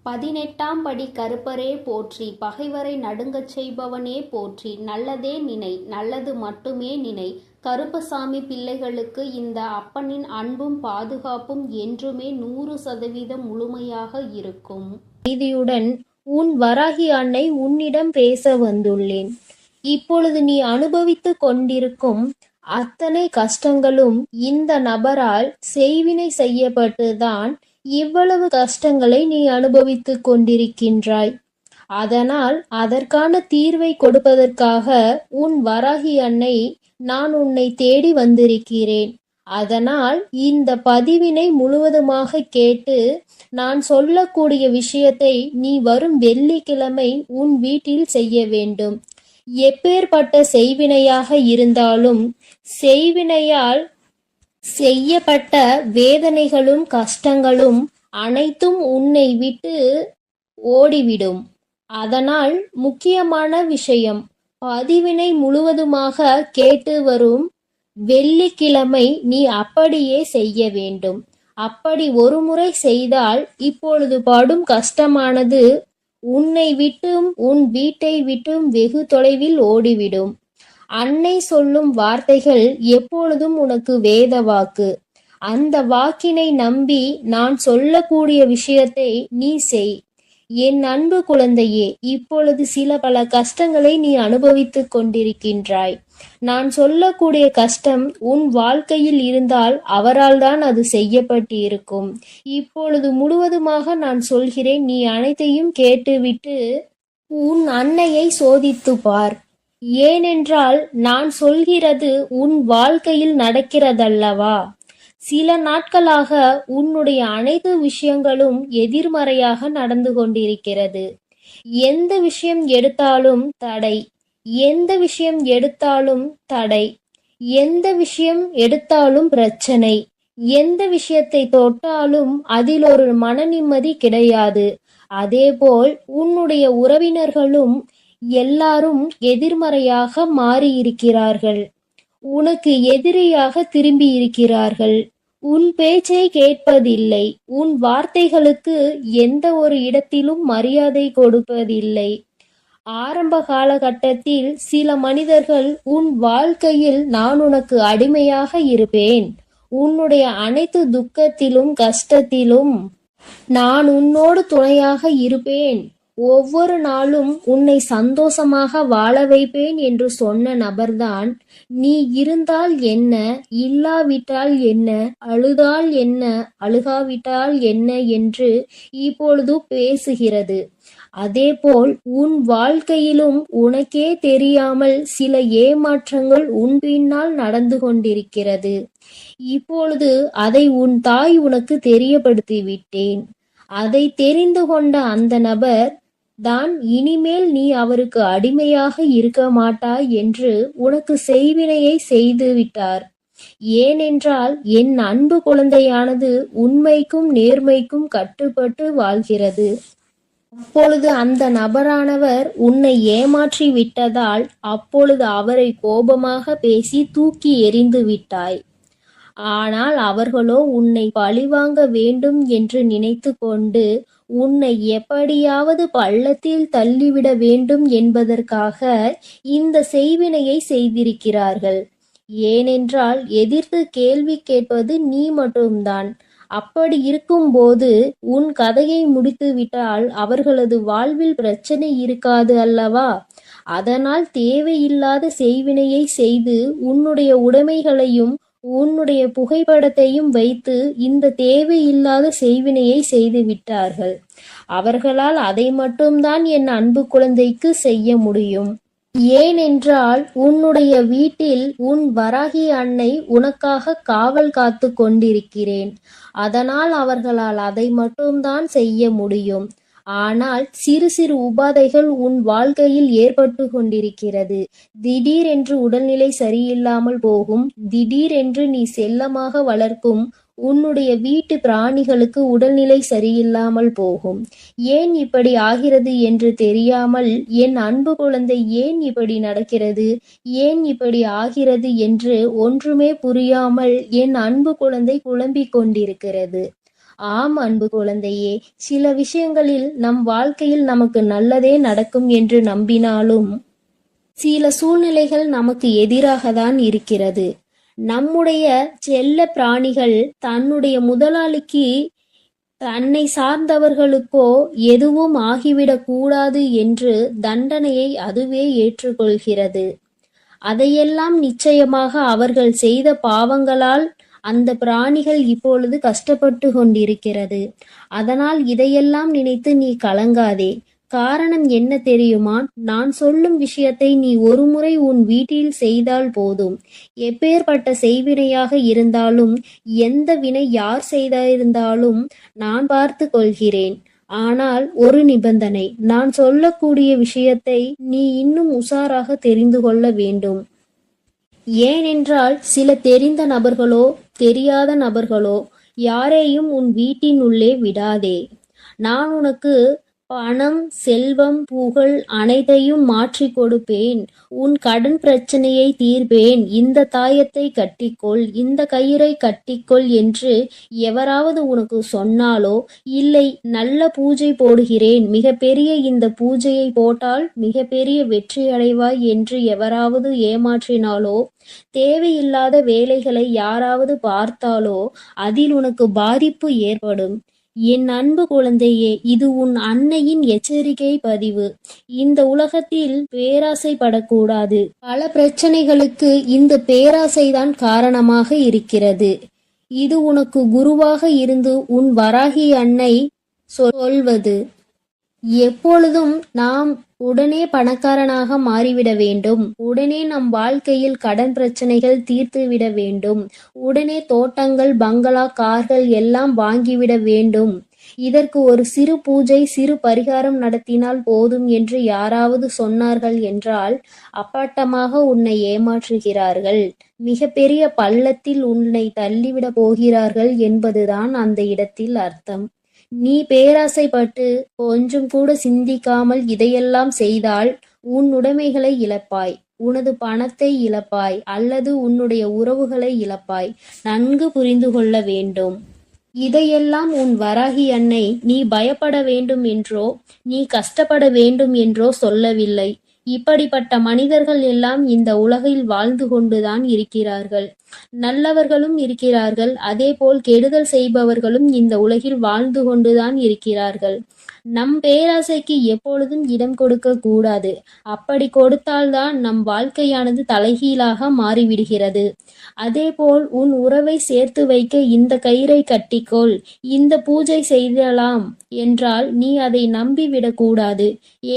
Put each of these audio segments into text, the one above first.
18ஆம் படி கருப்பரே போற்றி, பகைவரை நடுங்கச் செய்பவனே போற்றி, நல்லதே நினை, நல்லது மட்டுமே நினை. கருப்பசாமி பிள்ளைகளுக்கு இந்த அப்பனின் அன்பும் பாதுகாப்பும் என்றுமே 100% முழுமையாக இருக்கும். செய்தியுடன் உன் வராகி அன்னை உன்னிடம் பேச வந்துள்ளேன். இப்பொழுது நீ அனுபவித்துக் கொண்டிருக்கும் அத்தனை கஷ்டங்களும் இந்த நபரால் செய்வினை செய்யப்பட்டுதான் இவ்வளவு கஷ்டங்களை நீ அனுபவித்துக் கொண்டிருக்கின்றாய். அதனால் அதற்கான தீர்வை கொடுப்பதற்காக உன் வராகி அன்னை நான் உன்னை தேடி வந்திருக்கிறேன். அதனால் இந்த பதிவினை முழுவதுமாக கேட்டு நான் சொல்லக்கூடிய விஷயத்தை நீ வரும் வெள்ளிக்கிழமை உன் வீட்டில் செய்ய வேண்டும். எப்பேற்பட்ட செய்வினையாக இருந்தாலும் செய்வினையால் செய்யப்பட்ட வேதனைகளும் கஷ்டங்களும் அனைத்தும் உன்னை விட்டு ஓடிவிடும். அதனால் முக்கியமான விஷயம், பதிவினை முழுவதுமாக கேட்டு வரும் வெள்ளிக்கிழமை நீ அப்படியே செய்ய வேண்டும். அப்படி ஒரு முறை செய்தால் இப்பொழுது படும் கஷ்டமானது உன்னை விட்டும் உன் வீட்டை விட்டும் வெகு தொலைவில் ஓடிவிடும். அன்னை சொல்லும் வார்த்தைகள் எப்பொழுதும் உனக்கு வேத வாக்கு. அந்த வாக்கினை நம்பி நான் சொல்லக்கூடிய விஷயத்தை நீ செய். என் அன்பு குழந்தையே, இப்பொழுது பல கஷ்டங்களை நீ அனுபவித்துக் கொண்டிருக்கின்றாய். நான் சொல்லக்கூடிய கஷ்டம் உன் வாழ்க்கையில் இருந்தால் அவரால் தான் அது செய்யப்பட்டு இருக்கும். இப்பொழுது முழுவதுமாக நான் சொல்கிறேன், நீ அனைத்தையும் கேட்டுவிட்டு உன் அன்னையை சோதித்து பார். ஏனென்றால் நான் சொல்கிறது உன் வாழ்க்கையில் நடக்கிறதல்லவா. சில நாட்களாக உன்னுடைய அனைத்து விஷயங்களும் எதிர்மறையாக நடந்து கொண்டிருக்கிறது. எந்த விஷயம் எடுத்தாலும் தடை, எந்த விஷயம் எடுத்தாலும் தடை, எந்த விஷயம் எடுத்தாலும் பிரச்சனை, எந்த விஷயத்தை தொட்டாலும் அதில் ஒரு மன நிம்மதி கிடையாது. அதேபோல் உன்னுடைய உறவினர்களும் எல்லாரும் எதிர்மறையாக மாறியிருக்கிறார்கள். உனக்கு எதிரியாக திரும்பி இருக்கிறார்கள். உன் பேச்சை கேட்பதில்லை. உன் வார்த்தைகளுக்கு எந்த ஒரு இடத்திலும் மரியாதை கொடுப்பதில்லை. ஆரம்ப காலகட்டத்தில் சில மனிதர்கள் உன் வாழ்க்கையில் நான் உனக்கு அடிமையாக இருப்பேன், உன்னுடைய அனைத்து துக்கத்திலும் கஷ்டத்திலும் நான் உன்னோடு துணையாக இருப்பேன், ஒவ்வொரு நாளும் உன்னை சந்தோஷமாக வாழ வைப்பேன் என்று சொன்ன நபர்தான் நீ இருந்தால் என்ன, இல்லாவிட்டால் என்ன, அழுதால் என்ன, அழுகாவிட்டால் என்ன என்று இப்பொழுது பேசுகிறது. அதேபோல் உன் வாழ்க்கையிலும் உனக்கே தெரியாமல் சில ஏமாற்றங்கள் உன் பின்னால் நடந்து கொண்டிருக்கிறது. இப்பொழுது அதை உன் தாய் உனக்கு தெரியப்படுத்தி விட்டேன். அதை தெரிந்து கொண்ட அந்த நபர் தான் இனிமேல் நீ அவருக்கு அடிமையாக இருக்க மாட்டாய் என்று உனக்கு செய்வினையை செய்து விட்டார். ஏனென்றால் என் அன்பு குழந்தையானது உண்மைக்கும் நேர்மைக்கும் கட்டுப்பட்டு வாழ்கிறது. அப்பொழுது அந்த நபரானவர் உன்னை ஏமாற்றி விட்டதால் அப்பொழுது அவரை கோபமாக பேசி தூக்கி எறிந்து விட்டாய். ஆனால் அவர்களோ உன்னை பழிவாங்க வேண்டும் என்று நினைத்து கொண்டு உன்னை எப்படியாவது பள்ளத்தில் தள்ளிவிட வேண்டும் என்பதற்காக இந்த செய்வினையை செய்திருக்கிறார்கள். ஏனென்றால் எதிர்த்து கேள்வி கேட்பது நீ மட்டும்தான். அப்படி இருக்கும்போது உன் கதையை முடித்து விட்டால் அவர்களது வாழ்வில் பிரச்சனை இருக்காது அல்லவா. அதனால் தேவையில்லாத செய்வினையை செய்து உன்னுடைய உடைமைகளையும் உன்னுடைய புகைப்படத்தையும் வைத்து இந்த தேவையில்லாத செய்வினையை செய்து விட்டார்கள். அவர்களால் அதை மட்டும்தான் என் அன்பு குழந்தைக்கு செய்ய முடியும். ஏனென்றால் உன்னுடைய வீட்டில் உன் வராகி அன்னை உனக்காக காவல் காத்து கொண்டிருக்கிறேன். அதனால் அவர்களால் அதை மட்டும்தான் செய்ய முடியும். ஆனால் சிறு சிறு உபாதைகள் உன் வாழ்க்கையில் ஏற்பட்டு கொண்டிருக்கிறது. திடீரென்று உடல்நிலை சரியில்லாமல் போகும். திடீரென்று நீ செல்லமாக வளர்க்கும் உன்னுடைய வீட்டு பிராணிகளுக்கு உடல்நிலை சரியில்லாமல் போகும். ஏன் இப்படி ஆகிறது என்று தெரியாமல் என் அன்பு குழந்தை ஏன் இப்படி நடக்கிறது, ஏன் இப்படி ஆகிறது என்று ஒன்றுமே புரியாமல் என் அன்பு குழந்தை குழம்பிக் கொண்டிருக்கிறது. ஆம் அன்பு குழந்தையே, சில விஷயங்களில் நம் வாழ்க்கையில் நமக்கு நல்லதே நடக்கும் என்று நம்பினாலும் சில சூழ்நிலைகள் நமக்கு எதிராக தான் இருக்கிறது. நம்முடைய செல்ல பிராணிகள் தன்னுடைய முதலாளிக்கு தன்னை சார்ந்தவர்களுக்கோ எதுவும் ஆகிவிடக் கூடாது என்று தண்டனையை அதுவே ஏற்றுக்கொள்கிறது. அதையெல்லாம் நிச்சயமாக அவர்கள் செய்த பாவங்களால் அந்த பிராணிகள் இப்பொழுது கஷ்டப்பட்டு கொண்டிருக்கிறது. அதனால் இதையெல்லாம் நினைத்து நீ கலங்காதே. காரணம் என்ன தெரியுமா? நான் சொல்லும் விஷயத்தை நீ ஒருமுறை உன் வீட்டில் செய்தால் போதும். எப்பேற்பட்ட செய்வினையாக இருந்தாலும், எந்த வினை யார் செய்திருந்தாலும் நான் பார்த்து கொள்கிறேன். ஆனால் ஒரு நிபந்தனை, நான் சொல்லக்கூடிய விஷயத்தை நீ இன்னும் உஷாராக தெரிந்து கொள்ள வேண்டும். ஏனென்றால் சில தெரிந்த நபர்களோ தெரியாத நபர்களோ யாரையும் உன் வீட்டின் உள்ளே விடாதே. நான் உனக்கு பணம், செல்வம், புகழ் அனைத்தையும் மாற்றி கொடுப்பேன். உன் கடன் பிரச்சனையை தீர்ப்பேன். இந்த தாயத்தை கட்டிக்கொள், இந்த கயிறை கட்டிக்கொள் என்று எவராவது உனக்கு சொன்னாலோ, இல்லை நல்ல பூஜை போடுகிறேன், மிகப்பெரிய இந்த பூஜையை போட்டால் மிகப்பெரிய வெற்றி அடைவாய் என்று எவராவது ஏமாற்றினாலோ, தேவையில்லாத வேலைகளை யாராவது பார்த்தாலோ அதில் உனக்கு பாதிப்பு ஏற்படும். என் அன்பு குழந்தையே, இது உன் அன்னையின் எச்சரிக்கை பதிவு. இந்த உலகத்தில் பேராசைப்படக்கூடாது. பல பிரச்சனைகளுக்கு இந்த பேராசைதான் காரணமாக இருக்கிறது. இது உனக்கு குருவாக இருந்து உன் வராகி அன்னை சொல்வது. எப்பொழுதும் நாம் உடனே பணக்காரனாக மாறிவிட வேண்டும், உடனே நம் வாழ்க்கையில் கடன் பிரச்சனைகள் தீர்த்துவிட வேண்டும், உடனே தோட்டங்கள், பங்களா, கார்கள் எல்லாம் வாங்கிவிட வேண்டும், இதற்கு ஒரு சிறு பூஜை, சிறு பரிகாரம் நடத்தினால் போதும் என்று யாராவது சொன்னார்கள் என்றால் அப்பட்டமாக உன்னை ஏமாற்றுகிறார்கள். மிகப்பெரிய பள்ளத்தில் உன்னை தள்ளிவிட போகிறார்கள் என்பதுதான் அந்த இடத்தில் அர்த்தம். நீ பேராசைப்பட்டு கொஞ்சம் கூட சிந்திக்காமல் இதையெல்லாம் செய்தால் உன் உடைமைகளை இழப்பாய், உனது பணத்தை இழப்பாய், அல்லது உன்னுடைய உறவுகளை இழப்பாய். நன்கு புரிந்து கொள்ள வேண்டும். இதையெல்லாம் உன் வராகி அன்னை நீ பயப்பட வேண்டும் என்றோ, நீ கஷ்டப்பட வேண்டும் என்றோ சொல்லவில்லை. இப்படிப்பட்ட மனிதர்கள் எல்லாம் இந்த உலகில் வாழ்ந்து கொண்டுதான் இருக்கிறார்கள். நல்லவர்களும் இருக்கிறார்கள், அதேபோல் கெடுதல் செய்பவர்களும் இந்த உலகில் வாழ்ந்து கொண்டுதான் இருக்கிறார்கள். நம் பேராசைக்கு எப்பொழுதும் இடம் கொடுக்க கூடாது. அப்படி கொடுத்தால்தான் நம் வாழ்க்கையானது தலைகீழாக மாறிவிடுகிறது. அதேபோல் உன் உறவை சேர்த்து வைக்க இந்த கயிறை கட்டிக்கொள், இந்த பூஜை செய்யலாம் என்றால் நீ அதை நம்பிவிடக்கூடாது.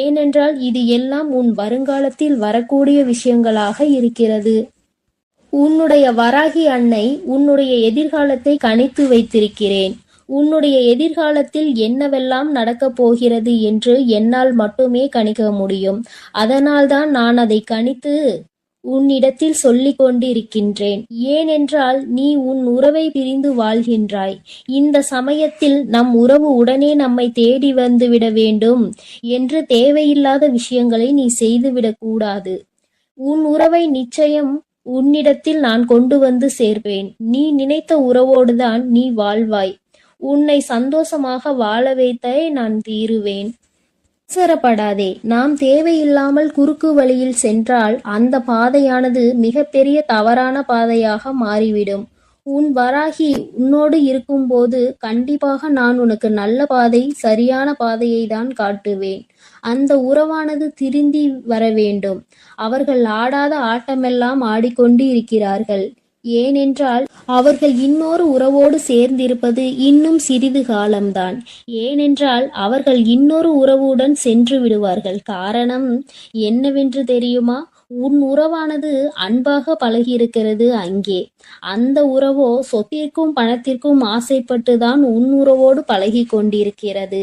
ஏனென்றால் இது எல்லாம் உன் வருங்காலத்தில் வரக்கூடிய விஷயங்களாக இருக்கிறது. உன்னுடைய வராகி அன்னை உன்னுடைய எதிர்காலத்தை கணித்து வைத்திருக்கிறேன். உன்னுடைய எதிர்காலத்தில் என்னவெல்லாம் நடக்கப் போகிறது என்று என்னால் மட்டுமே கணிக்க முடியும். அதனால்தான் நான் அதை கணித்து உன்னிடத்தில் சொல்லிக் கொண்டிருக்கின்றேன். ஏனென்றால் நீ உன் உறவை பிரிந்து வாழ்கின்றாய். இந்த சமயத்தில் நம் உறவு உடனே நம்மை தேடி வந்துவிட வேண்டும் என்று தேவையில்லாத விஷயங்களை நீ செய்துவிடக் கூடாது. உன் உறவை நிச்சயம் உன்னிடத்தில் நான் கொண்டு வந்து சேர்ப்பேன். நீ நினைத்த உறவோடுதான் நீ வாழ்வாய். உன்னை சந்தோஷமாக வாழ வைத்தே நான் தீருவேன். அவசரப்படாதே. நாம் தேவையில்லாமல் குறுக்கு வழியில் சென்றால் அந்த பாதையானது மிகப்பெரிய தவறான பாதையாக மாறிவிடும். உன் வராகி உன்னோடு இருக்கும்போது கண்டிப்பாக நான் உனக்கு நல்ல பாதை, சரியான பாதையை தான் காட்டுவேன். அந்த உறவானது திருந்தி வர வேண்டும். அவர்கள் ஆடாத ஆட்டமெல்லாம் ஆடிக்கொண்டு இருக்கிறார்கள். ஏனென்றால் அவர்கள் இன்னொரு உறவோடு சேர்ந்திருப்பது இன்னும் சிறிது காலம்தான். ஏனென்றால் அவர்கள் இன்னொரு உறவுடன் சென்று விடுவார்கள். காரணம் என்னவென்று தெரியுமா? உன் உறவானது அன்பாக பழகியிருக்கிறது அங்கே. அந்த உறவோ சொத்திற்கும் பணத்திற்கும் ஆசைப்பட்டுதான் உன் உறவோடு பழகி கொண்டிருக்கிறது.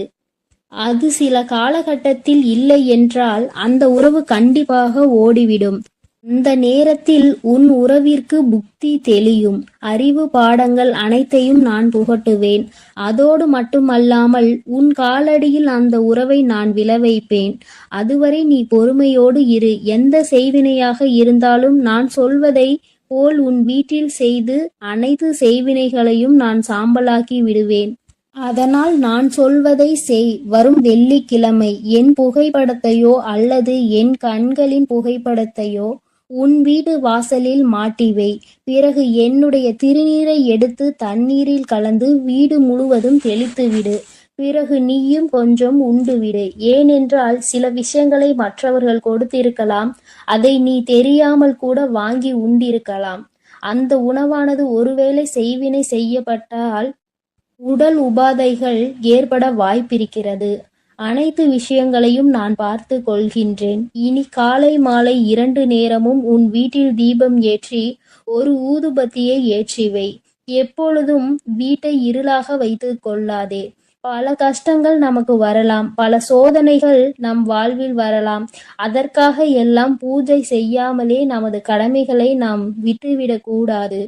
அது சில காலகட்டத்தில் இல்லை என்றால் அந்த உறவு கண்டிப்பாக ஓடிவிடும். அந்த நேரத்தில் உன் உறவிற்கு புத்தி தெளியும். அறிவு பாடங்கள் அனைத்தையும் நான் புகட்டுவேன். அதோடு மட்டுமல்லாமல் உன் காலடியில் அந்த உறவை நான் விளைவைப்பேன். அதுவரை நீ பொறுமையோடு இரு. எந்த செய்வினையாக இருந்தாலும் நான் சொல்வதை போல் உன் வீட்டில் செய்து அனைத்து செய்வினைகளையும் நான் சாம்பலாக்கி விடுவேன். அதனால் நான் சொல்வதை செய். வரும் வெள்ளிக்கிழமை என் புகைப்படத்தையோ அல்லது என் கண்களின் புகைப்படத்தையோ உன் வீட்டு வாசலில் மாட்டி வை. பிறகு என்னுடைய திருநீரை எடுத்து தண்ணீரில் கலந்து வீடு முழுவதும் தெளித்துவிடு. பிறகு நீயும் கொஞ்சம் உண்டுவிடு. ஏனென்றால் சில விஷயங்களை மற்றவர்கள் கொடுத்திருக்கலாம், அதை நீ தெரியாமல் கூட வாங்கி உண்டிருக்கலாம். அந்த உணவானது ஒருவேளை செய்வினை செய்யப்பட்டால் உடல் உபாதைகள் ஏற்பட வாய்ப்பிருக்கிறது. அனைத்து விஷயங்களையும் நான் பார்த்து கொள்கின்றேன். இனி காலை மாலை 2 நேரமும் உன் வீட்டில் தீபம் ஏற்றி ஒரு ஊதுபத்தியை ஏற்றி வை. எப்பொழுதும் வீட்டை இருளாக வைத்து கொள்ளாதே. பல கஷ்டங்கள் நமக்கு வரலாம், பல சோதனைகள் நம் வாழ்வில் வரலாம். அதற்காக எல்லாம் பூஜை செய்யாமலே நமது கடமைகளை நாம் விட்டுவிடக் கூடாது.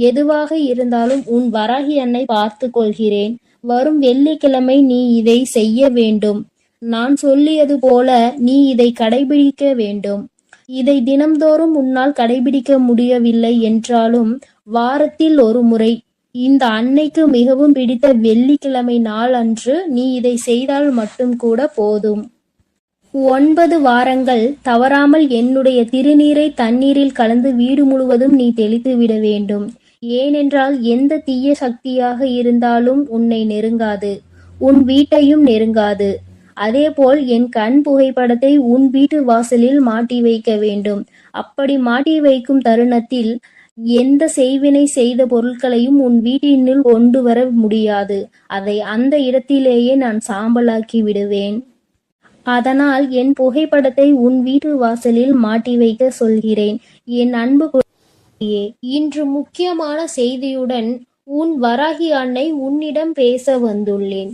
எதுவாக இருந்தாலும் உன் வராகி அன்னை பார்த்து கொள்கிறேன். வரும் வெள்ளிக்கிழமை நீ இதை செய்ய வேண்டும். நான் சொல்லியது போல நீ இதை கடைபிடிக்க வேண்டும். இதை தினம்தோறும் உன்னால் கடைபிடிக்க முடியவில்லை என்றாலும் வாரத்தில் ஒரு முறை, இந்த அன்னைக்கு மிகவும் பிடித்த வெள்ளிக்கிழமை நாள் அன்று நீ இதை செய்தால் மட்டும் கூட போதும். 9 வாரங்கள் தவறாமல் என்னுடைய திருநீரை தண்ணீரில் கலந்து வீடு முழுவதும் நீ தெளித்து விட வேண்டும். ஏனென்றால் எந்த தீய சக்தியாக இருந்தாலும் உன்னை நெருங்காது, உன் வீட்டையும் நெருங்காது. அதேபோல் என் கண் புகைப்படத்தை உன் வீட்டு வாசலில் மாட்டி வைக்க வேண்டும். அப்படி மாட்டி வைக்கும் தருணத்தில் எந்த செய்வினை செய்த பொருட்களையும் உன் வீட்டினுள் கொண்டு வர முடியாது. அதை அந்த இடத்திலேயே நான் சாம்பலாக்கி விடுவேன். அதனால் என் புகைப்படத்தை உன் வீட்டு வாசலில் மாட்டி வைக்க சொல்கிறேன். என் அன்பு குழந்தையே, இன்று முக்கியமான செய்தியுடன் உன் வராகி அன்னை உன்னிடம் பேச வந்துள்ளேன்.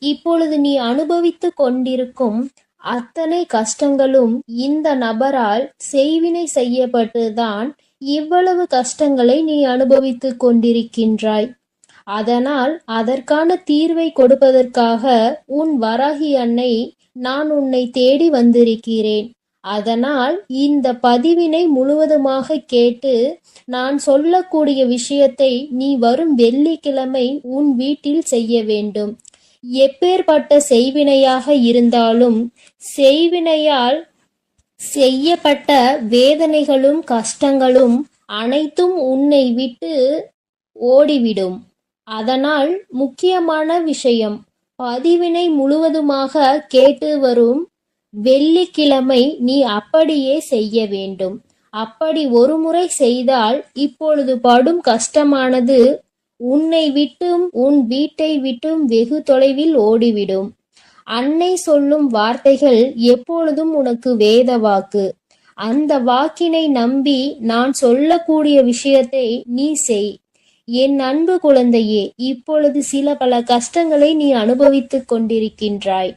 இப்பொழுது நீ அனுபவித்துக் கொண்டிருக்கும் அத்தனை கஷ்டங்களும் இந்த நபரால் செய்வினை செய்யப்பட்டுதான் இவ்வளவு கஷ்டங்களை நீ அனுபவித்துக் கொண்டிருக்கின்றாய். அதனால் அதற்கான தீர்வை கொடுப்பதற்காக உன் வராகி அன்னை நான் உன்னை தேடி வந்திருக்கிறேன். அதனால் இந்த பதிவினை முழுவதுமாக கேட்டு நான் சொல்லக்கூடிய விஷயத்தை நீ வரும் வெள்ளிக்கிழமை உன் வீட்டில் செய்ய வேண்டும். எப்பேற்பட்ட செய்வினையாக இருந்தாலும் செய்வினையால் செய்யப்பட்ட வேதனைகளும் கஷ்டங்களும் அனைத்தும் உன்னை விட்டு ஓடிவிடும். அதனால் முக்கியமான விஷயம், பதிவினை முழுவதுமாக கேட்டு வரும் வெள்ளிக்கிழமை நீ அப்படியே செய்ய வேண்டும். அப்படி ஒரு முறை செய்தால் இப்பொழுது படும் கஷ்டமானது உன்னை விட்டும் உன் வீட்டை விட்டும் வெகு தொலைவில் ஓடிவிடும். அன்னை சொல்லும் வார்த்தைகள் எப்பொழுதும் உனக்கு வேத வாக்கு. அந்த வாக்கினை நம்பி நான் சொல்லக்கூடிய விஷயத்தை நீ செய். என் அன்பு குழந்தையே, இப்பொழுது பல கஷ்டங்களை நீ அனுபவித்துக் கொண்டிருக்கின்றாய்.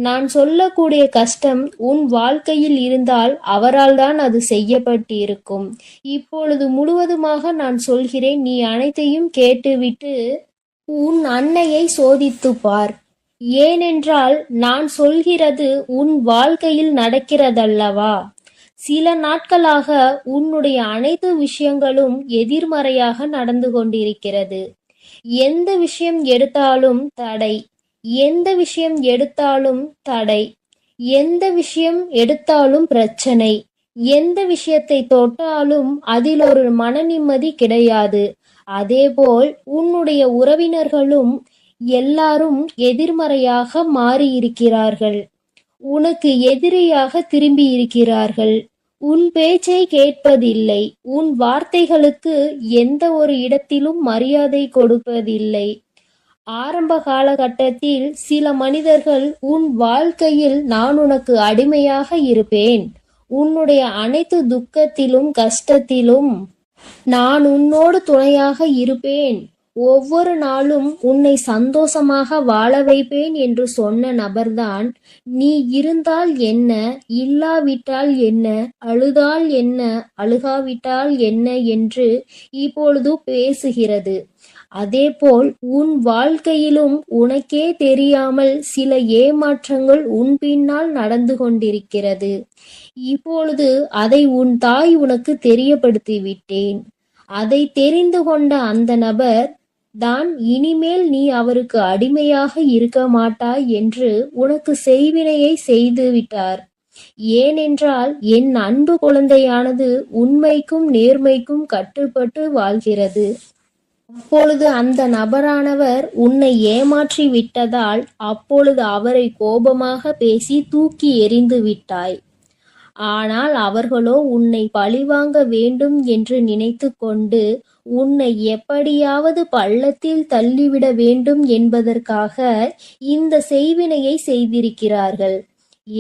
நான் சொல்லக்கூடிய கஷ்டம் உன் வாழ்க்கையில் இருந்தால் அவரால் தான் அது செய்யப்பட்டிருக்கும். இப்பொழுது முழுவதுமாக நான் சொல்கிறேன், நீ அனைத்தையும் கேட்டுவிட்டு உன் அன்னையை சோதித்து பார். ஏனென்றால் நான் சொல்கிறது உன் வாழ்க்கையில் நடக்கிறதல்லவா. சில நாட்களாக உன்னுடைய அனைத்து விஷயங்களும் எதிர்மறையாக நடந்து கொண்டிருக்கிறது. எந்த விஷயம் எடுத்தாலும் தடை, எந்த விஷயம் எடுத்தாலும் தடை, எந்த விஷயம் எடுத்தாலும் பிரச்சனை, எந்த விஷயத்தை தொட்டாலும் அதில் ஒரு மன நிம்மதி கிடையாது. அதேபோல் உன்னுடைய உறவினர்களும் எல்லாரும் எதிர்மறையாக மாறியிருக்கிறார்கள். உனக்கு எதிரியாக திரும்பி இருக்கிறார்கள். உன் பேச்சை கேட்பதில்லை. உன் வார்த்தைகளுக்கு எந்த ஒரு இடத்திலும் மரியாதை கொடுப்பதில்லை. ஆரம்ப காலகட்டத்தில் சில மனிதர்கள் உன் வாழ்க்கையில் நான் உனக்கு அடிமையாக இருப்பேன், உன்னுடைய அனைத்து துக்கத்திலும் கஷ்டத்திலும் நான் உன்னோடு துணையாக இருப்பேன், ஒவ்வொரு நாளும் உன்னை சந்தோஷமாக வாழ வைப்பேன் என்று சொன்ன நபர்தான் நீ இருந்தால் என்ன, இல்லாவிட்டால் என்ன, அழுதால் என்ன, அழுகாவிட்டால் என்ன என்று இப்பொழுது பேசுகிறது. அதேபோல் உன் வாழ்க்கையிலும் உனக்கே தெரியாமல் சில ஏமாற்றங்கள் உன் பின்னால் நடந்து கொண்டிருக்கிறது. இப்பொழுது அதை உன் தாய் உனக்கு தெரியப்படுத்தி விட்டேன். அதை தெரிந்து கொண்ட அந்த நபர் தான் இனிமேல் நீ அவருக்கு அடிமையாக இருக்க மாட்டாய் என்று உனக்கு செய்வினையை செய்து விட்டார். ஏனென்றால் என் அன்பு குழந்தையானது உண்மைக்கும் நேர்மைக்கும் கட்டுப்பட்டு வாழ்கிறது. அப்பொழுது அந்த நபரானவர் உன்னை ஏமாற்றி விட்டதால் அப்பொழுது அவரை கோபமாக பேசி தூக்கி எறிந்து விட்டாய். ஆனால் அவர்களோ உன்னை பழிவாங்க வேண்டும் என்று நினைத்து கொண்டு உன்னை எப்படியாவது பள்ளத்தில் தள்ளிவிட வேண்டும் என்பதற்காக இந்த செய்வினையை செய்திருக்கிறார்கள்.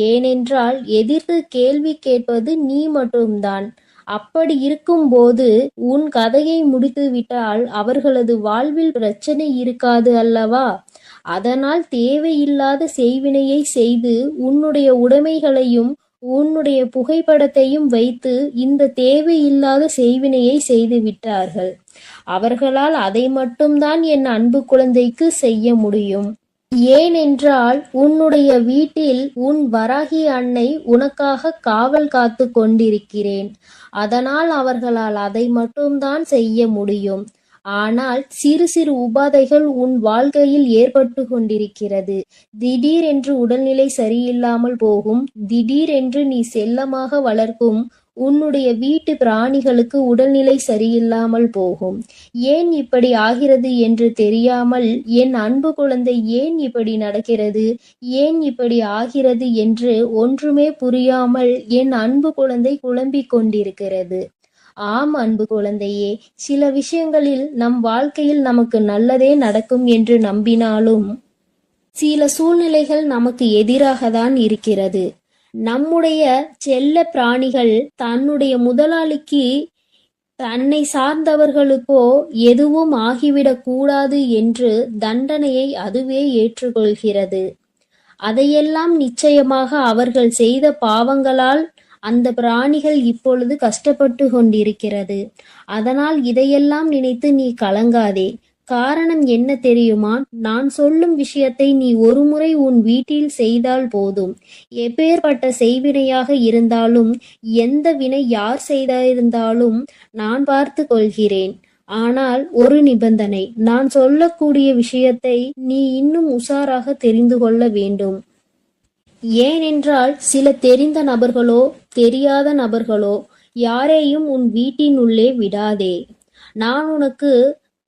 ஏனென்றால் எதிர்த்து கேள்வி கேட்பது நீ மட்டும்தான். அப்படி இருக்கும்போது உன் கதையை முடித்துவிட்டால் அவர்களது வாழ்வில் பிரச்சனை இருக்காது அல்லவா? அதனால் தேவையில்லாத செய்வினையை செய்து உன்னுடைய உடைமைகளையும் உன்னுடைய புகைப்படத்தையும் வைத்து இந்த தேவையில்லாத செய்வினையை செய்து விட்டார்கள். அவர்களால் அதை மட்டும்தான் என் அன்பு குழந்தைக்கு செய்ய முடியும். ஏனென்றால் உன்னுடைய வீட்டில் உன் வராகி அன்னை உனக்காக காவல் காத்து கொண்டிருக்கிறேன். அதனால் அவர்களால் அதை மட்டும்தான் செய்ய முடியும். ஆனால் சிறு சிறு உபாதைகள் உன் வாழ்க்கையில் ஏற்பட்டு கொண்டிருக்கிறது. திடீரென்று உடல்நிலை சரியில்லாமல் போகும். திடீரென்று நீ செல்லமாக வளர்க்கும் உன்னுடைய வீட்டு பிராணிகளுக்கு உடல்நிலை சரியில்லாமல் போகும். ஏன் இப்படி ஆகிறது என்று தெரியாமல் என் அன்பு குழந்தை ஏன் இப்படி நடக்கிறது, ஏன் இப்படி ஆகிறது என்று ஒன்றுமே புரியாமல் என் அன்பு குழந்தை குழம்பிக் கொண்டிருக்கிறது. ஆம் அன்பு குழந்தையே, சில விஷயங்களில் நம் வாழ்க்கையில் நமக்கு நல்லதே நடக்கும் என்று நம்பினாலும் சில சூழ்நிலைகள் நமக்கு எதிராகத்தான் இருக்கிறது. நம்முடைய செல்ல பிராணிகள் தன்னுடைய முதலாளிக்கு தன்னை சார்ந்தவர்களுக்கோ எதுவும் ஆகிவிடக் கூடாது என்று தண்டனையை அதுவே ஏற்றுக்கொள்கிறது. அதையெல்லாம் நிச்சயமாக அவர்கள் செய்த பாவங்களால் அந்த பிராணிகள் இப்பொழுது கஷ்டப்பட்டு கொண்டிருக்கிறது. அதனால் இதையெல்லாம் நினைத்து நீ கலங்காதே. காரணம் என்ன தெரியுமா? நான் சொல்லும் விஷயத்தை நீ ஒருமுறை உன் வீட்டில் செய்தால் போதும். எப்பேற்பட்ட செய்வினையாக இருந்தாலும், எந்த வினை யார் செய்திருந்தாலும் நான் பார்த்து கொள்கிறேன். ஆனால் ஒரு நிபந்தனை, நான் சொல்லக்கூடிய விஷயத்தை நீ இன்னும் உஷாராக தெரிந்து கொள்ள வேண்டும். ஏனென்றால் சில தெரிந்த நபர்களோ தெரியாத நபர்களோ யாரையும் உன் வீட்டின் உள்ளே விடாதே. நான் உனக்கு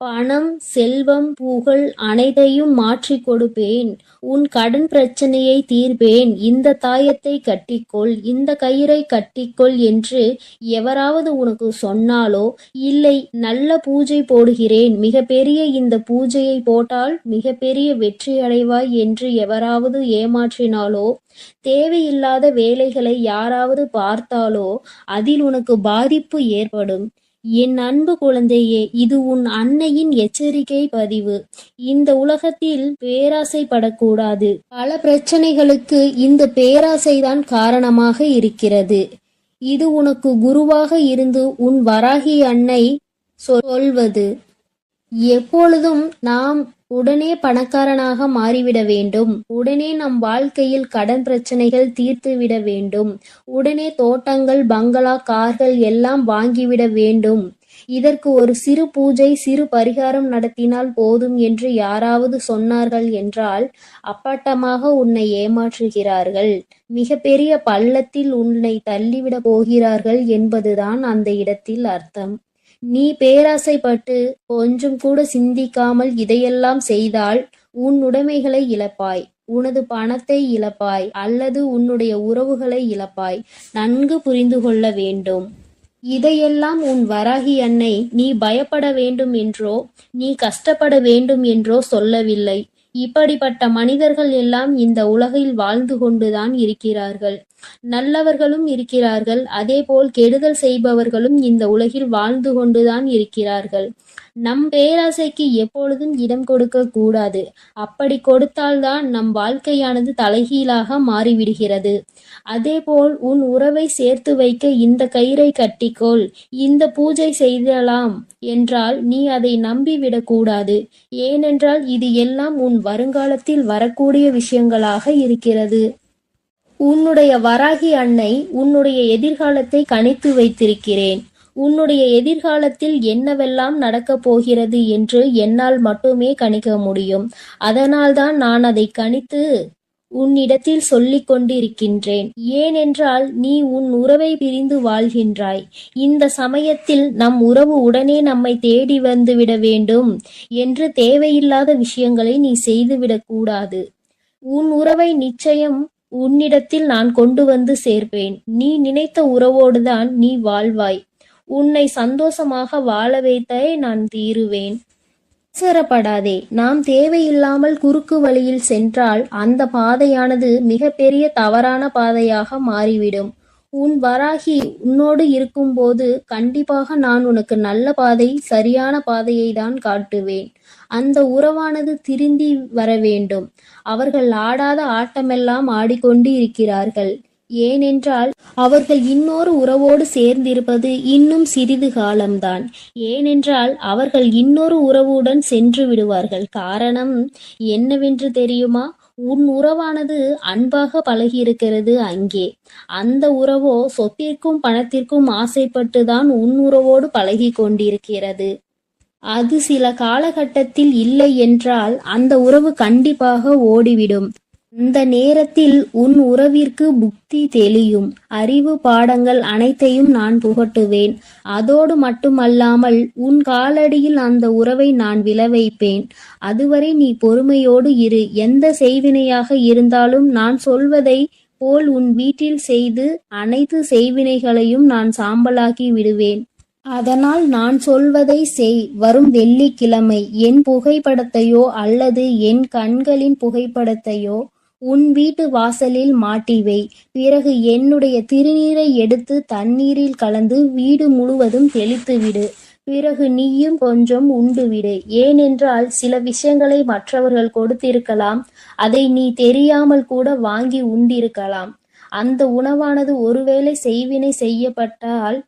பணம், செல்வம், புகழ் அனைத்தையும் மாற்றி கொடுப்பேன். உன் கடன் பிரச்சனையை தீர்ப்பேன். இந்த தாயத்தை கட்டிக்கொள், இந்த கயிறை கட்டிக்கொள் என்று எவராவது உனக்கு சொன்னாலோ, இல்லை நல்ல பூஜை போடுகிறேன், மிகப்பெரிய இந்த பூஜையை போட்டால் மிகப்பெரிய வெற்றி அடைவாய் என்று எவராவது ஏமாற்றினாலோ, தேவையில்லாத வேலைகளை யாராவது பார்த்தாலோ அதில் உனக்கு பாதிப்பு ஏற்படும். என் அன்பு குழந்தையே, இது உன் அன்னையின் எச்சரிக்கை பதிவு. இந்த உலகத்தில் பேராசைப்படக்கூடாது. பல பிரச்சனைகளுக்கு இந்த பேராசைதான் காரணமாக இருக்கிறது. இது உனக்கு குருவாக இருந்து உன் வராகி அன்னை சொல்வது. எப்பொழுதும் நாம் உடனே பணக்காரனாக மாறிவிட வேண்டும், உடனே நம் வாழ்க்கையில் கடன் பிரச்சனைகள் தீர்த்துவிட வேண்டும், உடனே தோட்டங்கள், பங்களா, கார்கள் எல்லாம் வாங்கிவிட வேண்டும். இதற்கு ஒரு சிறு பூஜை, சிறு பரிகாரம் நடத்தினால் போதும் என்று யாராவது சொன்னார்கள் என்றால் அப்பட்டமாக உன்னை ஏமாற்றுகிறார்கள். மிகப்பெரிய பள்ளத்தில் உன்னை தள்ளிவிட போகிறார்கள் என்பதுதான் அந்த இடத்தில் அர்த்தம். நீ பேராசைப்பட்டு கொஞ்சம் கூட சிந்திக்காமல் இதையெல்லாம் செய்தால் உன் உடைமைகளை இழப்பாய், உனது பணத்தை இழப்பாய், அல்லது உன்னுடைய உறவுகளை இழப்பாய். நன்கு புரிந்து கொள்ள வேண்டும். இதையெல்லாம் உன் வராகி அன்னை நீ பயப்பட வேண்டும் என்றோ, நீ கஷ்டப்பட வேண்டும் என்றோ சொல்லவில்லை. இப்படிப்பட்ட மனிதர்கள் எல்லாம் இந்த உலகில் வாழ்ந்து கொண்டுதான் இருக்கிறார்கள். நல்லவர்களும் இருக்கிறார்கள், அதேபோல் கெடுதல் செய்பவர்களும் இந்த உலகில் வாழ்ந்து கொண்டுதான் இருக்கிறார்கள். நம் பேராசைக்கு எப்பொழுதும் இடம் கொடுக்க கூடாது. அப்படி கொடுத்தால்தான் நம் வாழ்க்கையானது தலைகீழாக மாறிவிடுகிறது. அதேபோல் உன் உறவை சேர்த்து வைக்க இந்த கயிறை கட்டிக்கொள், இந்த பூஜை செய்யலாம் என்றால் நீ அதை நம்பிவிடக்கூடாது. ஏனென்றால் இது எல்லாம் உன் வருங்காலத்தில் வரக்கூடிய விஷயங்களாக இருக்கிறது. உன்னுடைய வராகி அன்னை உன்னுடைய எதிர்காலத்தை கணித்து வைத்திருக்கிறேன். உன்னுடைய எதிர்காலத்தில் என்னவெல்லாம் நடக்கப் போகிறது என்று என்னால் மட்டுமே கணிக்க முடியும். அதனால்தான் நான் அதை கணித்து உன்னிடத்தில் சொல்லிக் கொண்டிருக்கின்றேன். ஏனென்றால் நீ உன் உறவை பிரிந்து வாழ்கின்றாய். இந்த சமயத்தில் நம் உறவு உடனே நம்மை தேடி வந்துவிட வேண்டும் என்று தேவையில்லாத விஷயங்களை நீ செய்துவிடக் கூடாது. உன் உறவை நிச்சயம் உன்னிடத்தில் நான் கொண்டு வந்து சேர்ப்பேன். நீ நினைத்த உறவோடுதான் நீ வாழ்வாய். உன்னை சந்தோஷமாக வாழ வைத்தே நான் தீருவேன். அவசரப்படாதே. நாம் தேவையில்லாமல் குறுக்கு வழியில் சென்றால் அந்த பாதையானது மிகப்பெரிய தவறான பாதையாக மாறிவிடும். உன் வராகி உன்னோடு இருக்கும்போது கண்டிப்பாக நான் உனக்கு நல்ல பாதை, சரியான பாதையை தான் காட்டுவேன். அந்த உறவானது திருந்தி வர வேண்டும். அவர்கள் ஆடாத ஆட்டமெல்லாம் ஆடிக்கொண்டு இருக்கிறார்கள். ஏனென்றால் அவர்கள் இன்னொரு உறவோடு சேர்ந்திருப்பது இன்னும் சிறிது காலம்தான். ஏனென்றால் அவர்கள் இன்னொரு உறவுடன் சென்று விடுவார்கள். காரணம் என்னவென்று தெரியுமா? உன் உறவானது அன்பாக பழகியிருக்கிறது அங்கே. அந்த உறவோ சொத்திற்கும் பணத்திற்கும் ஆசைப்பட்டுதான் உன் உறவோடு பழகி கொண்டிருக்கிறது. அது சில காலகட்டத்தில் இல்லை என்றால் அந்த உறவு கண்டிப்பாக ஓடிவிடும். அந்த நேரத்தில் உன் உறவிற்கு புத்தி தெளியும். அறிவு பாடங்கள் அனைத்தையும் நான் புகட்டுவேன். அதோடு மட்டுமல்லாமல் உன் காலடியில் அந்த உறவை நான் விழ வைப்பேன். அதுவரை நீ பொறுமையோடு இரு. எந்த செய்வினையாக இருந்தாலும் நான் சொல்வதை போல் உன் வீட்டில் செய்து அனைத்து செய்வினைகளையும் நான் சாம்பலாக்கி விடுவேன். அதனால் நான் சொல்வதை செய். வரும் வெள்ளிக்கிழமை என் புகைப்படத்தையோ அல்லது என் கண்களின் புகைப்படத்தையோ உன் வீட்டு வாசலில் மாட்டி வை. பிறகு என்னுடைய திருநீரை எடுத்து தண்ணீரில் கலந்து வீடு முழுவதும் தெளித்துவிடு. பிறகு நீயும் கொஞ்சம் உண்டுவிடு. ஏனென்றால் சில விஷயங்களை மற்றவர்கள் கொடுத்திருக்கலாம். அதை நீ தெரியாமல் கூட வாங்கி உண்டிருக்கலாம். அந்த உணவானது ஒருவேளை செய்வினை செய்யப்பட்டால்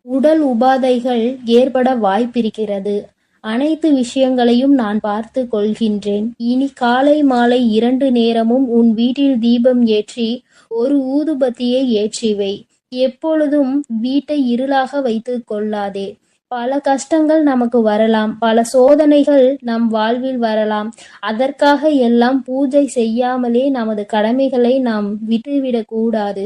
உடல் உபாதைகள் ஏற்பட வாய்ப்பிருக்கிறது. அனைத்து விஷயங்களையும் நான் பார்த்து கொள்கின்றேன். இனி காலை மாலை 2 நேரமும் உன் வீட்டில் தீபம் ஏற்றி ஒரு ஊதுபத்தியை ஏற்றி வை. எப்பொழுதும் வீட்டை இருளாக வைத்து கொள்ளாதே. பல கஷ்டங்கள் நமக்கு வரலாம், பல சோதனைகள் நம் வாழ்வில் வரலாம். அதற்காக எல்லாம் பூஜை செய்யாமலே நமது கடமைகளை நாம் விட்டுவிடக் கூடாது.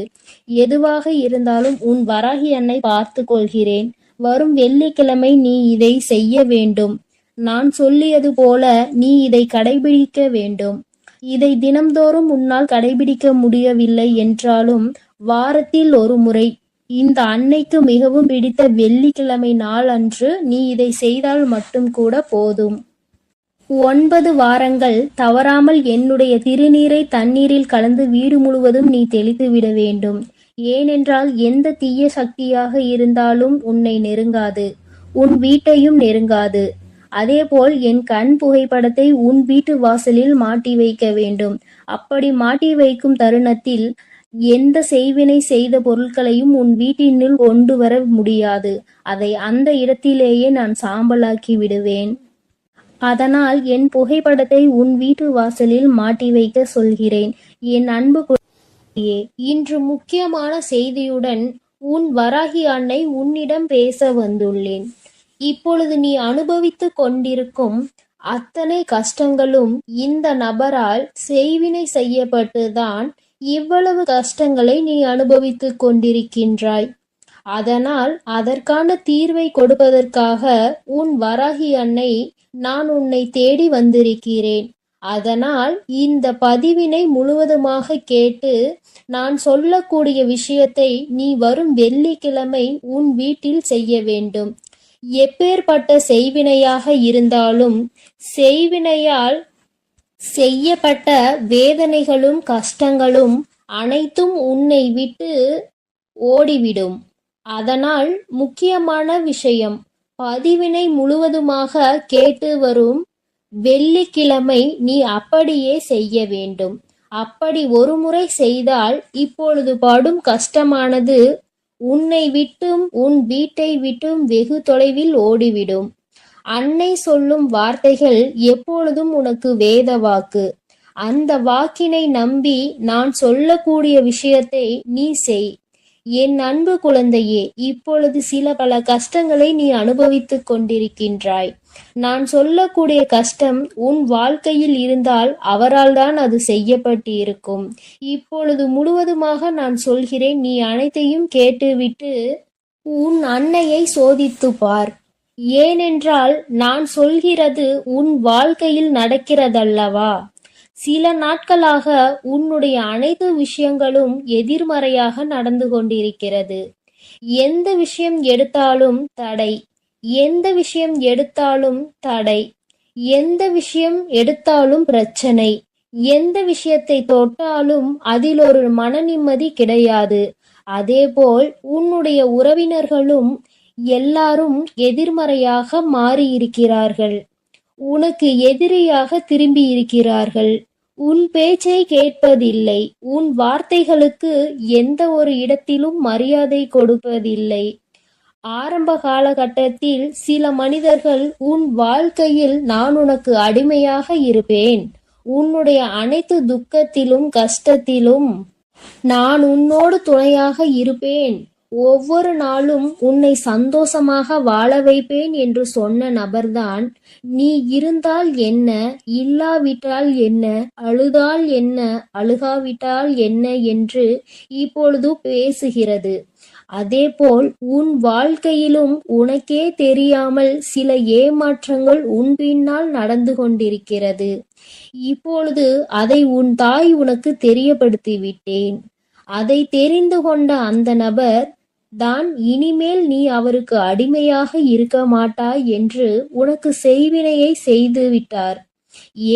எதுவாக இருந்தாலும் உன் வராகி அன்னை பார்த்து கொள்கிறேன். வரும் வெள்ளிக்கிழமை நீ இதை செய்ய வேண்டும். நான் சொல்லியது போல நீ இதை கடைபிடிக்க வேண்டும். இதை தினம்தோறும் உன்னால் கடைபிடிக்க முடியவில்லை என்றாலும் வாரத்தில் ஒரு முறை, இந்த அன்னைக்கு மிகவும் பிடித்த வெள்ளிக்கிழமை நாள் அன்று நீ இதை செய்தால் மட்டும் கூட போதும். 9 வாரங்கள் தவறாமல் என்னுடைய திருநீரை தண்ணீரில் கலந்து வீடு முழுவதும் நீ தெளித்து விட வேண்டும். ஏனென்றால் எந்த தீய சக்தியாக இருந்தாலும் உன்னை நெருங்காது, உன் வீட்டையும் நெருங்காது. அதேபோல் என் கண் புகைப்படத்தை உன் வீட்டு வாசலில் மாட்டி வைக்க வேண்டும். அப்படி மாட்டி வைக்கும் தருணத்தில் எந்த செய்வினை செய்த பொருட்களையும் உன் வீட்டினுள் கொண்டு வர முடியாது. அதை அந்த இடத்திலேயே நான் சாம்பலாக்கி விடுவேன். அதனால் என் புகைப்படத்தை உன் வீட்டு வாசலில் மாட்டி வைக்க சொல்கிறேன். என் அன்பு குழந்தையே, இன்று முக்கியமான செய்தியுடன் உன் வராகி அன்னை உன்னிடம் பேச வந்துள்ளேன். இப்பொழுது நீ அனுபவித்துக் கொண்டிருக்கும் அத்தனை கஷ்டங்களும் இந்த நபரால் செய்வினை செய்யப்பட்டுதான் இவ்வளவு கஷ்டங்களை நீ அனுபவித்துக் கொண்டிருக்கின்றாய். அதனால் அதற்கான தீர்வை கொடுப்பதற்காக உன் வராகி அன்னை நான் உன்னை தேடி வந்திருக்கிறேன். அதனால் இந்த பதிவினை முழுவதுமாக கேட்டு நான் சொல்லக்கூடிய விஷயத்தை நீ வரும் வெள்ளிக்கிழமை உன் வீட்டில் செய்ய வேண்டும். எப்பேற்பட்ட செய்வினையாக இருந்தாலும் செய்வினையால் செய்யப்பட்ட வேதனைகளும் கஷ்டங்களும் அனைத்தும் உன்னை விட்டு ஓடிவிடும். அதனால் முக்கியமான விஷயம், பதிவினை முழுவதுமாக கேட்டு வரும் வெள்ளிக்கிழமை நீ அப்படியே செய்ய வேண்டும். அப்படி ஒரு முறை செய்தால் இப்பொழுது படும் கஷ்டமானது உன்னை விட்டும் உன் வீட்டை விட்டும் வெகு தொலைவில் ஓடிவிடும். அன்னை சொல்லும் வார்த்தைகள் எப்பொழுதும் உனக்கு வேத வாக்கு. அந்த வாக்கினை நம்பி நான் சொல்லக்கூடிய விஷயத்தை நீ செய். என் அன்பு குழந்தையே, இப்பொழுது பல கஷ்டங்களை நீ அனுபவித்துக் கொண்டிருக்கின்றாய். நான் சொல்லக்கூடிய கஷ்டம் உன் வாழ்க்கையில் இருந்தால் அவரால் தான் அது செய்யப்பட்டு இருக்கும். இப்பொழுது முழுவதுமாக நான் சொல்கிறேன், நீ அனைத்தையும் கேட்டுவிட்டு உன் அன்னையை சோதித்து பார். ஏனென்றால் நான் சொல்கிறது உன் வாழ்க்கையில் நடக்கிறதல்லவா? சில நாட்களாக உன்னுடைய அனைத்து விஷயங்களும் எதிர்மறையாக நடந்து கொண்டிருக்கிறது. எந்த விஷயம் எடுத்தாலும் தடை, எந்த விஷயம் எடுத்தாலும் தடை, எந்த விஷயம் எடுத்தாலும் பிரச்சனை, எந்த விஷயத்தை தொட்டாலும் அதில் ஒரு மன நிம்மதி கிடையாது. அதேபோல் உன்னுடைய உறவினர்களும் எல்லாரும் எதிர்மறையாக மாறியிருக்கிறார்கள். உனக்கு எதிரியாக திரும்பி இருக்கிறார்கள். உன் பேச்சை கேட்பதில்லை. உன் வார்த்தைகளுக்கு எந்த ஒரு இடத்திலும் மரியாதை கொடுப்பதில்லை. ஆரம்ப காலகட்டத்தில் சில மனிதர்கள் உன் வாழ்க்கையில் நான் உனக்கு அடிமையாக இருப்பேன், உன்னுடைய அனைத்து துக்கத்திலும் கஷ்டத்திலும் நான் உன்னோடு துணையாக இருப்பேன், ஒவ்வொரு நாளும் உன்னை சந்தோஷமாக வாழ வைப்பேன் என்று சொன்ன நபர்தான் நீ இருந்தால் என்ன, இல்லாவிட்டால் என்ன, அழுதால் என்ன, அழுகாவிட்டால் என்ன என்று இப்பொழுது பேசுகிறது. அதேபோல் உன் வாழ்க்கையிலும் உனக்கே தெரியாமல் சில ஏமாற்றங்கள் உன் பின்னால் நடந்து கொண்டிருக்கிறது. இப்பொழுது அதை உன் தாய் உனக்கு தெரியப்படுத்தி விட்டேன். அதை தெரிந்து கொண்ட அந்த நபர் தான் இனிமேல் நீ அவருக்கு அடிமையாக இருக்க மாட்டாய் என்று உனக்கு செய்வினையை செய்து விட்டார்.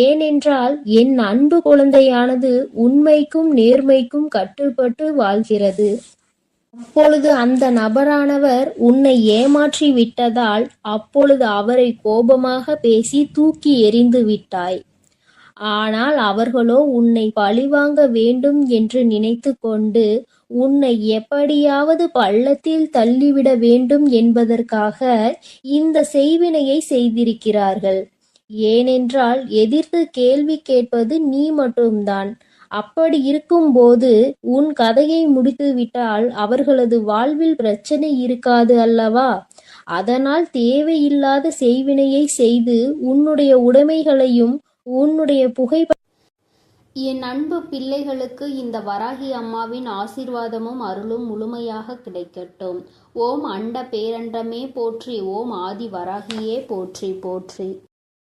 ஏனென்றால் என் அன்பு குழந்தையானது உண்மைக்கும் நேர்மைக்கும் கட்டுப்பட்டு வாழ்கிறது. அப்பொழுது அந்த நபரானவர் உன்னை ஏமாற்றி விட்டதால் அப்பொழுது அவரை கோபமாக பேசி தூக்கி எறிந்து விட்டாய். ஆனால் அவர்களோ உன்னை பழிவாங்க வேண்டும் என்று நினைத்து கொண்டு உன்னை எப்படியாவது பள்ளத்தில் தள்ளிவிட வேண்டும் என்பதற்காக இந்த செய்வினையை செய்திருக்கிறார்கள். ஏனென்றால் எதிர்த்து கேள்வி கேட்பது நீ மட்டும்தான். அப்படி இருக்கும்போது உன் கதையை முடித்துவிட்டால் அவர்களது வாழ்வில் பிரச்சனை இருக்காது அல்லவா? அதனால் தேவையில்லாத செய்வினையை செய்து உன்னுடைய உடைமைகளையும் உன்னுடைய என் அன்பு பிள்ளைகளுக்கு இந்த வராகி அம்மாவின் ஆசீர்வாதமும் அருளும் முழுமையாக கிடைக்கட்டும். ஓம் அண்ட பேரண்டமே போற்றி, ஓம் ஆதி வராகியே போற்றி போற்றி.